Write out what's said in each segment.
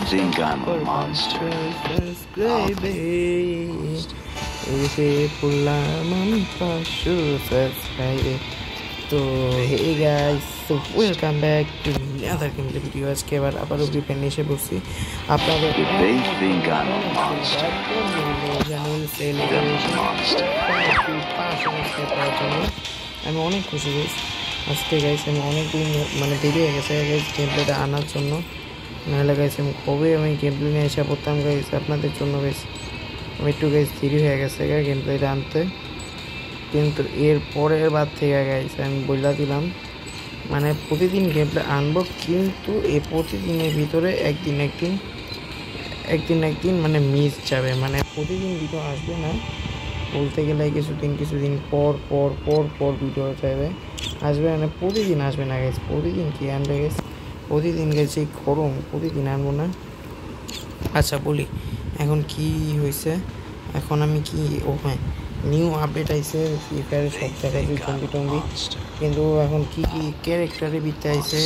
think I'm a monster. So hey guys, so welcome back to another gameplay video. আজকে আবার গ্রুপে এসে বসছি আপনাদের They think I'm a monster. আমি অনেক খুশি গাইস আজকে গাইস আমি অনেকদিন মানে দেরি হয়ে গেছে গাইস গেমপ্লেটা আনার জন্য নাহলে গাইস আমি কবে আমি গেমপ্লে নিয়ে এসে পড়তাম গাইস আপনাদের জন্য গাইস আমি একটু গাইস দেরি হয়ে গেছে গেমপ্লেটা আনতে কিন্তু এর পরের বার থেকে গাইস আমি বইলা দিলাম মানে প্রতিদিন গেমপ্লে আনবো কিন্তু এই প্রতিদিনের ভিতরে একদিন মানে মিস যাবে মানে প্রতিদিন ভিডিও আসবে না বলতে গেলে কিছুদিন পর ভিডিও যাবে আসবে মানে প্রতিদিন আসবে না গাইস প্রতিদিন কি আনবে গাইস প্রতিদিন গেছে খরম প্রতিদিন আনবো না আচ্ছা বলি এখন কি হয়েছে এখন আমি কি ও হ্যাঁ নিউ আপডেট আইছে ফ্রি ফায়ারে সব জায়গায় টম্বি কিন্তু এখন কি ক্যারেক্টারে বিতে আইছে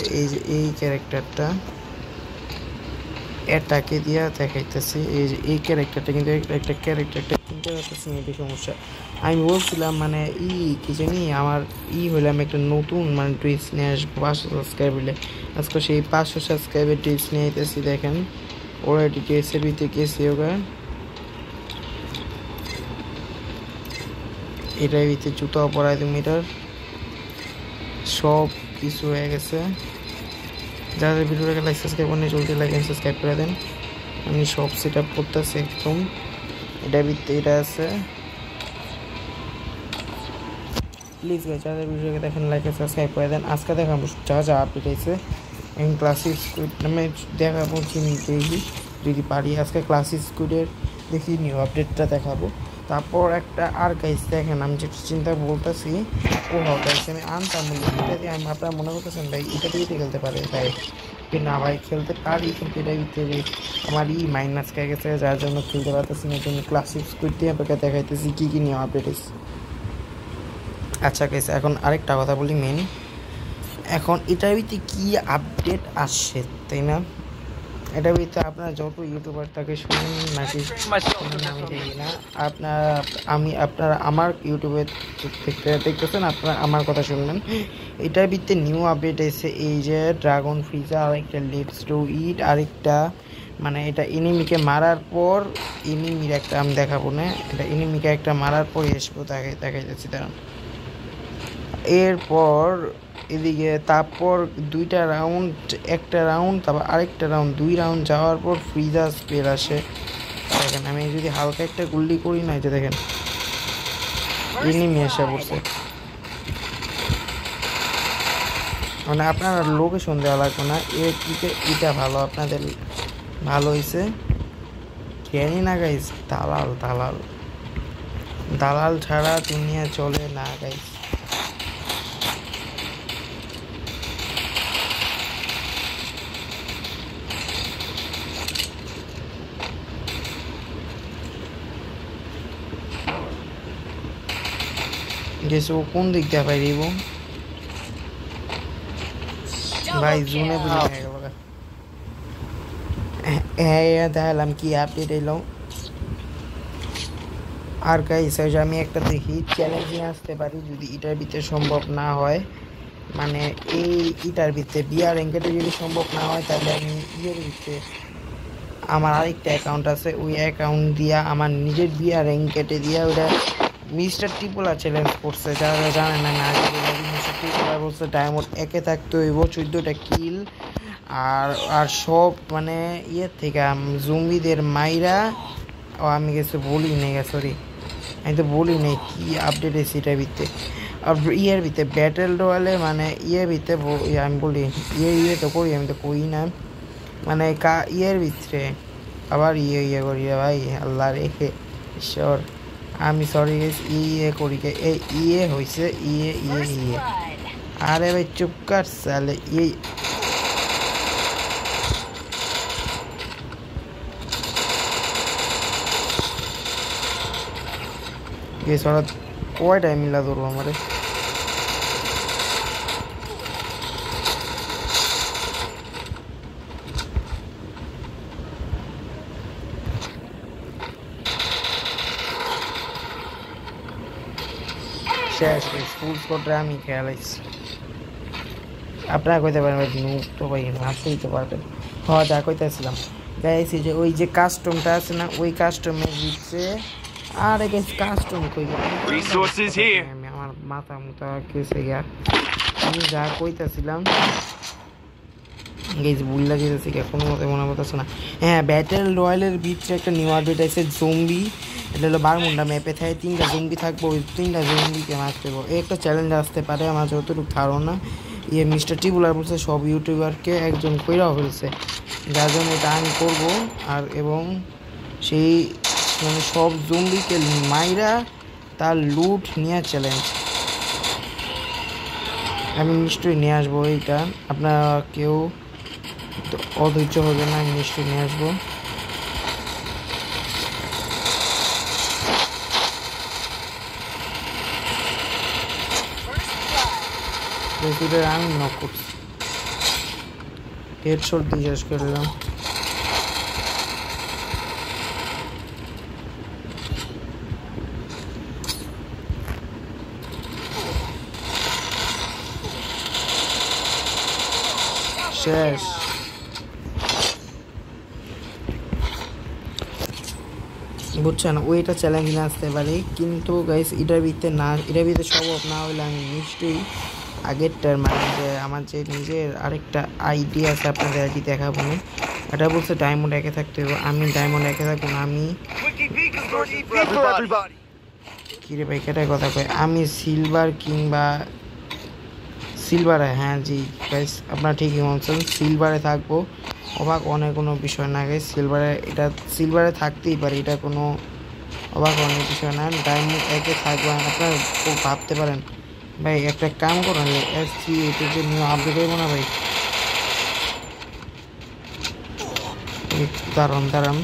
এই ক্যারেক্টারটা এটাকে দিয়া দেখাইতেছি এই ক্যারেক্টারটা কিন্তু একটা ক্যারেক্টারটা কিনতে পারতেছি এটি সমস্যা আমি বলছিলাম মানে কি জানি আমার হইলাম একটা নতুন মানে ড্রেস নিয়ে আসবো 500 সাবস্ক্রাইবারে আজকে সেই 500 সাবস্ক্রাইবার ড্রেস নিয়ে আইতেছি দেখেন অলরেডি ড্রেসের ভিতরে গেছি ওগা এটার ভিতরে জুতো পরাই 2 মিটার সব কিছু হয়ে গেছে যাদের ভিডিওটাকে লাইক সাবস্ক্রাইব করে জলদি লাইক এন্ড সাবস্ক্রাইব করে দেন আমি সব সেট আপ করতেছি একদম এটা ভিতরে এটা আছে প্লিজ গাইস যাদের ভিডিওকে দেখেন লাইক এন্ড সাবস্ক্রাইব করে দেন আজকে দেখাবো যা আপডেট আছে এন্ড ক্লাসিক স্কুইড নামে দেখাবো যদি পারি আজকে ক্লাসিক স্কুইডের দেখি নিউ আপডেটটা দেখাবো তারপর একটা আর গাইস দেখেন আমি যেটা চিন্তা বলতেছি গাইস আমি আনতাম এটা দিয়ে আমি আপনারা মনে করতেছেন ভাই এটা দিয়ে খেলতে পারে তাই কি না ভাই খেলতে পারি কিন্তু এটা ভিতরে আমার মাইনাস খেয়ে গেছে যার জন্য খেলতে পারতেছি না জন্য ক্লাসিক স্কুইড দিয়ে আপনাকে দেখাইতেছি কি নিউ আপডেট আছে আচ্ছা গাইস এখন আরেকটা কথা বলি মেন এখন এটার ভিতরে কি আপডেট আসছে তাই না এটা ভিতরে আপনারা যত ইউটিউবার তাকে শুনেন নাকি আমি দেখি না আপনারা আমার ইউটিউবে দেখতেছেন আপনারা আমার কথা শুনবেন এটার ভিতরে নিউ আপডেট এসে এই যে ড্রাগন ফ্রিজা আরেকটা লেটস ডু ইট আরেকটা মানে এটা এনিমিকে মারার পর এনিমির একটা আমি দেখাবো না এটা এনিমিকে একটা মারার পর আসবো তাকে দেখাইতেছি দাঁড়ান এরপর এদিকে তারপর একটা রাউন্ড তারপর আরেকটা রাউন্ড 2 রাউন্ড যাওয়ার পর ফ্রিজা স্পেল আসে দেখেন আমি যদি হালকা একটা গুল্লি করি না যে দেখেন এনিমি এসে পড়ছে মানে আপনারা লোকেশন দেওয়া লাগবে না এটা ভালো আপনাদের ভালো হয়েছে জানি না গাইস দালাল ছাড়া দুনিয়া চলে না গাইস গেছে ও কোন দিক দিয়ে পাইব ভাই জুনে বুঝে গেল হ্যাঁ দেখালাম কি আপডেট এলো আর গাইস আমি একটা দেখি চ্যালেঞ্জ নিয়ে আসতে পারি যদি এটার ভিতরে সম্ভব না হয় মানে এটার ভিতরে বিআর র্যাঙ্কেটে যদি সম্ভব না হয় তাহলে আমি ভিতরে আমার আরেকটা অ্যাকাউন্ট আছে ওই অ্যাকাউন্ট দিয়া আমার নিজের বিআর র্যাঙ্কেটে দিয়া ওটা মিস্টার টিপোলা চ্যালেঞ্জ করছে যারা জানেন আমি আগে মিস্টার টিপোলা বলছে ডায়মন্ড 1-এ থাকতে হইব 14টা কিল আর সব মানে থেকে জম্বিদের মাইরা আমি গেছে বলি নেই সরি আমি তো বলি নেই কি আপডেট এসে এটার ভিতরে ভিতরে ব্যাটেল রয়্যালে মানে ভিতরে আমি বলি তো করি আমি তো করি না মানে ভিতরে আবার করি ভাই আল্লাহ রেখে ঈশ্বর আমি সরি করি হয়েছে আরে ভাই চুপ কর সালে কয়টা মিলা ধরবো আমারে শেষ ফুল স্কোরটা আমি খেয়ালাইছি আপনারা কইতে পারেন ভাই নুব তো ভাই আসতেই তো পারবেন হ্যাঁ যা কইতেছিলাম গাইস এই যে ওই যে কাস্টমটা আছে না ওই কাস্টমের ভিতরে আরে গাইস কাস্টম কই Resources here. আমি আমার মাথা মুতা কেসে গিয়া আমি যা কইতেছিলাম গাইস ভুল লাগিয়েছে কি কোনো মতে মনে পড়তেছে না হ্যাঁ ব্যাটেল রয়্যালের ভিতরে একটা নিউ আপডেট আছে জম্বি এটা হলো বারমুন্ডা ম্যাপে থাকে 3টা জম্বি থাকবে ওই 3টা জম্বিকে মারতে হবে এই একটা চ্যালেঞ্জ আসতে পারে আমার যতটুকু ধারণা ইয়ে মিস্টার টিবুলার বলছে সব ইউটিউবারকে একজন কইরাও ফেলছে যার জন্য এটা আমি করবো আর এবং সেই মানে সব জম্বিকে মাইরা তার লুট নিয়ে চ্যালেঞ্জ আমি নিশ্চয়ই নিয়ে আসবো এইটা আপনারা কেউ অধৈর্য হবে না আমি নিশ্চয়ই নিয়ে আসবো আমি নক করছি হেডশট দিয়ে শেষ করে দিলাম শেষ বুঝছেন ওইটা চ্যালেঞ্জ নিয়ে আসতে পারি কিন্তু গাইস এটার ভিতরে সম্ভব না হলে আমি নিশ্চয়ই আগেরটার মানে যে আমার যে নিজের আরেকটা আইডিয়া আছে আপনাদের আইডি দেখাবো না এটা বলছে ডায়মন্ড একে থাকতে হবে আমি ডায়মন্ড একে থাকবো না আমি কিরে ভাই কেটাই কথা কয় আমি সিলভার কিংবা সিলভারে হ্যাঁ জি গাইস আপনারা ঠিকই বলছেন সিলভারে থাকবো অবাক অনেক কোনো বিষয় না গাইস সিলভারে থাকতেই পারে এটা কোনো অবাক অনেক বিষয় না ডায়মন্ড একে থাকবো আপনারা ভাবতে পারেন ভাই একটা কাম করুন S3 এটার যে নিউ আপডেট হইব না ভাই দাঁড়ান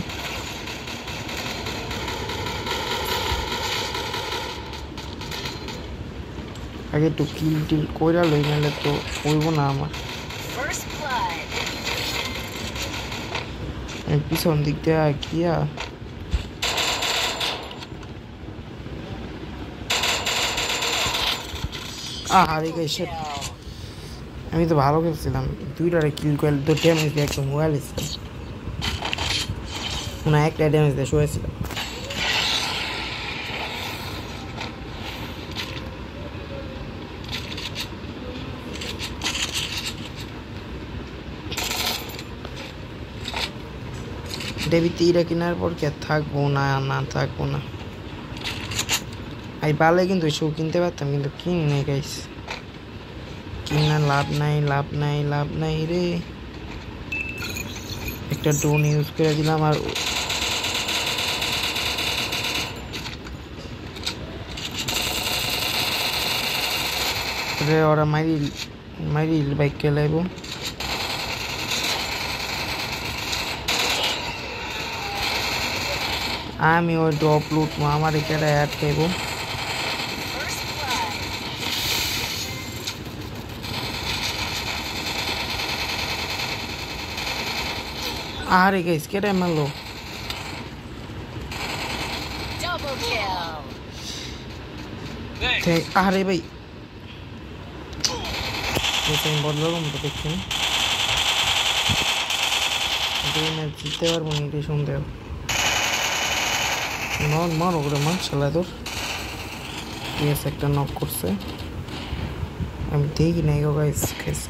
আগে একটু কিল টিল কইরা লই নাহলে তো হইব না আমার পিছন দিক দিয়ে গিয়া আরে গাইস আমি তো ভালো খেলছিলাম দুইটারে কিল করে তো ড্যামেজ দিয়ে একদম মোবাইল না একটা ড্যামেজ দিয়ে শুয়েছিলাম ডেবিতে ইরা কেনার পর কে থাকবো না থাকবো না এই বালে কিন্তু শু কিনতে পারতাম কিন্তু কিনি নাই গাইস কিনা লাভ নাই রে একটা ড্রোন ইউজ করে দিলাম আর ওরা মাইরি বাইক কে লাইব আমি ওই ড্রপ লুট আমার এখানে অ্যাড খাইব আরে গাইস কেটে মারলো আরে ভাই বদলাম তো দেখছেন জিততে পারবো না এটাই সন্দেহ মার ওগুলো মার চালা তোর একটা নক করছে আমি দেখি নাই গো গাইস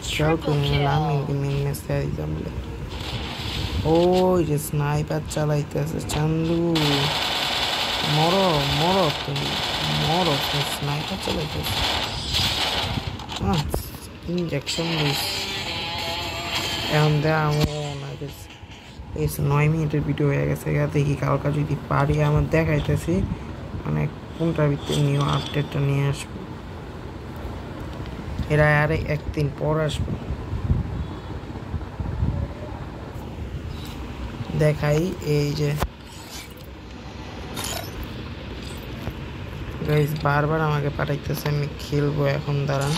খেয়াল করে নিলাম আমি মেন ম্যাচ দেওয়া দিতাম বলে ওই যে স্নাইপার চালাইতেছে চান্দু তুমি স্নাইপার চালাইতেছে ইনজেকশন দিস এখন এই 9 মিনিটের ভিডিও হয়ে গেছে দেখি কালকা যদি পারি আমার দেখাইতেছি মানে কোনটার ভিতরে নিউ আপডেটটা নিয়ে আসবো এরা আরে একদিন পর আসবো দেখাই এই যে গাইস বারবার আমাকে পাঠাইতেছে আমি খেলবো এখন দাঁড়ান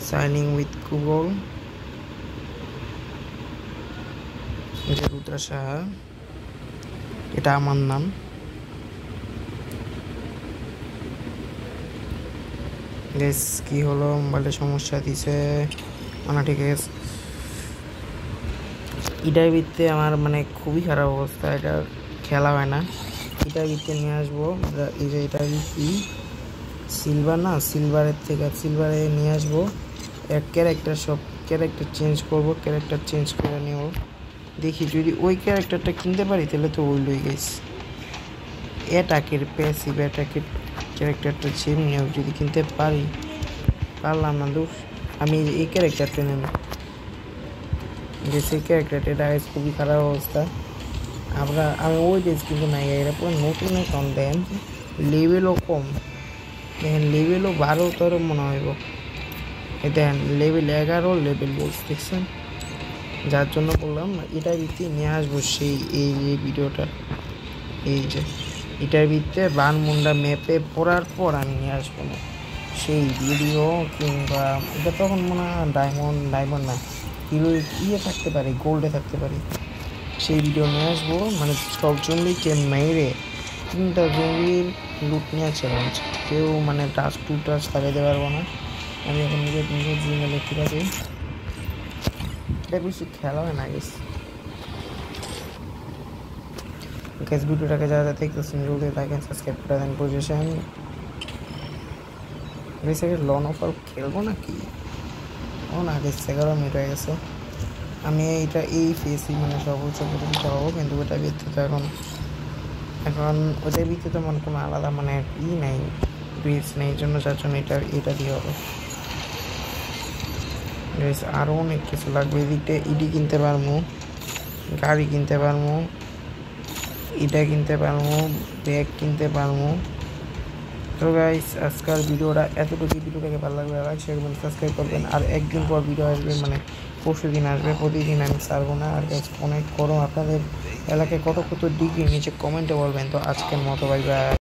সাইনিং উইথ গুগল যে রুদ্রা সাহা এটা আমার নাম গেস কি হলো, মোবাইলে সমস্যা দিছে মানে ঠিক আছে। এটার ভিত্তিতে আমার মানে খুবই খারাপ অবস্থা, এটা খেলা হয় না। এটার ভিত্তিতে নিয়ে আসবো, এই যে এটা ভিত্তি সিলভার না, সিলভারে নিয়ে আসবো। এক ক্যারেক্টার সব ক্যারেক্টার চেঞ্জ করবো, ক্যারেক্টার চেঞ্জ করে নেব। দেখি যদি ওই ক্যারেক্টারটা কিনতে পারি তাহলে তো ওই লই গেছি। অ্যাটাকের প্যাসিভ অ্যাটাকের ক্যারেক্টারটা সেম নিয়েও যদি কিনতে পারি, পারলাম না দোষ, আমি এই ক্যারেক্টারটা নেব। যে সেই ক্যারেক্টারটা এটা খুবই খারাপ অবস্থা। আমি ওই ড্রেস কিন্তু নাই, এটা পুরো নতুন অ্যাকাউন্ট দেন, লেভেলও কম, দেখেন লেভেলও 12-13 মনে হইব। দেখেন লেভেল 11 লেভেল বলছে, দেখছেন? যার জন্য বললাম এটার ভিত্তি নিয়ে আসবো সেই এই যে ভিডিওটা, এই যে এটার ভিত্তিতে বানমুন্ডা ম্যাপে পড়ার পর আমি নিয়ে আসবো না সেই ভিডিও, কিংবা এটা তখন মনে হয় ডায়মন্ড না, হিরো থাকতে পারে, গোল্ডে থাকতে পারে, সেই ভিডিও নিয়ে আসবো। মানে সব জঙ্গলিকে মেরে 3টা জঙ্গলির লুট নিয়ে চ্যালেঞ্জ, কেউ মানে টাচ লাগাইতে পারবো না। আমি এখন নিজের জিমেলে ঠিক আছে, এটা বেশি খেলা হয় না গেছি। গ্যাস ভিডিওটাকে যারা দেখতেছেন জলদি থাকেন, সাবস্ক্রাইব করে দেন। পজিশন বেশি লন অফার খেলবো নাকি? ও না, আগে 11 মিনিট হয়ে গেছে। আমি এইটা এই ফেসি মানে সর্বোচ্চ পর্যন্ত চালাবো, কিন্তু ওটার ভিত্তিতে এখন ওটার ভিত্তিতে মনে কোনো আলাদা মানে নাই, ড্রেস নেই, যার জন্য এটা দিয়ে হবে। ড্রেস আরও অনেক কিছু লাগবে, এদিকটা ইডি কিনতে পারবো, গাড়ি কিনতে পারবো, এটা কিনতে পারবো, ব্যাগ কিনতে পারবো। তো গাইস আজকাল ভিডিওটা এতটুকু, ভিডিওটাকে ভালো লাগবে লাইক শেয়ার করবেন, সাবস্ক্রাইব করবেন। আর একদিন পর ভিডিও আসবে, মানে পরশু দিন আসবে, প্রতিদিন আমি ছাড়বো না। আর গাইস অনেক গরম, আপনাদের এলাকায় কত ডিগ্রি নিচে কমেন্টে বলবেন। তো আজকের মতো বাই বাই।